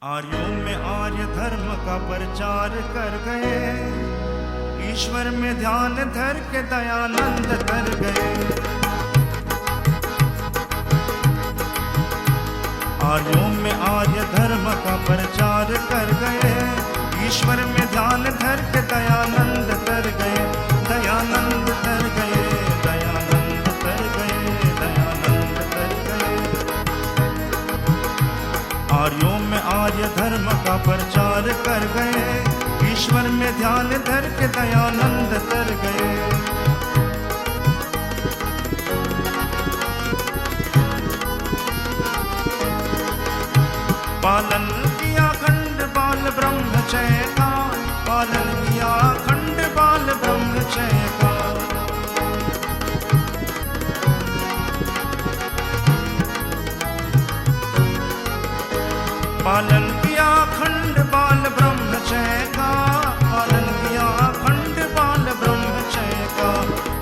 आर्यों में आर्य धर्म का प्रचार कर गए, ईश्वर में ध्यान धर के दयानंद कर गए। आर्यों में आर्य धर्म का प्रचार कर गए, ईश्वर में ध्यान धर के दयानंद कर गए। दयानंद कर गए, दयानंद कर गए, दयानंद कर गए। आर्यों में आर्य धर्म का प्रचार कर गए, ईश्वर में ध्यान धर के दयानंद कर गए। पालन किया खंड बाल ब्रह्मचर्य का, पालन किया खंड बाल ब्रह्मचर्य का। पालन किया खंड बाल ब्रह्मचर्य का, पालन किया खंड बाल ब्रह्मचर्य का।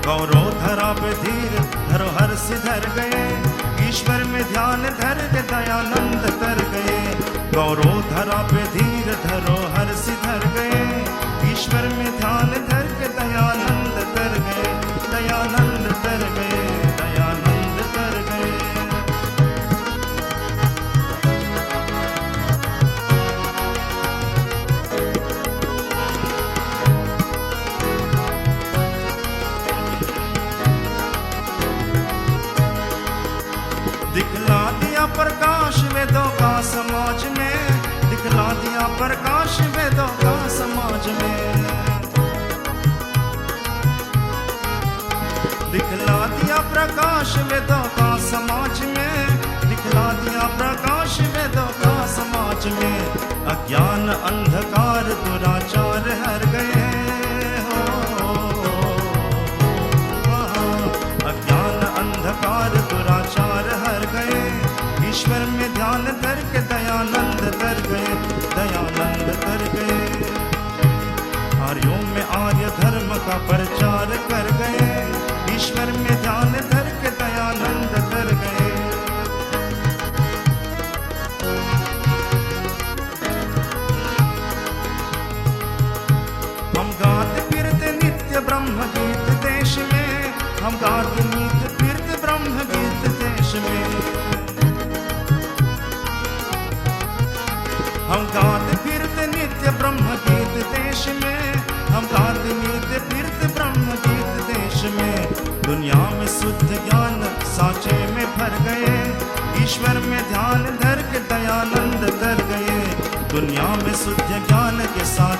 गौरव धरा पे धीर धरो हर सिधर गए, ईश्वर में ध्यान धर के दयानंद कर गए। गौरव धरा पे धीर धरो हर सिधर गए, ईश्वर में ध्यान धर के दयानंद कर गए। दयानंद कर गए, दयानंद कर गए। दिखला दिया प्रकाश वेदों का समाज में, दिखला दिया प्रकाश वेदों का समाज में। दिखला दिया प्रकाश वेदों का समाज में, दिखला दिया प्रकाश वेदों का समाज में। अज्ञान अंधकार दुराचार हर गए हो, अज्ञान अंधकार दुराचार हर गए, ईश्वर में ध्यान धर के दयानंद कर गए। दयानंद कर गए। आर्यों में आर्य धर्म का प्रचार कर गए, ईश्वर में ध्यान धर के दयानंद कर गए। हम गाते फिरते नित्य ब्रह्म गीत देश में, हम गाते नित्य फिरते ब्रह्म गीत देश में। हम गाते फिरते नित्य ब्रह्म गीत देश में, हम गाते नित्य फिरते ब्रह्म गीत देश में। दुनिया में शुद्ध ज्ञान साचे में भर गए, ईश्वर में ध्यान धर के दयानंद कर गए। दुनिया में शुद्ध ज्ञान के साथ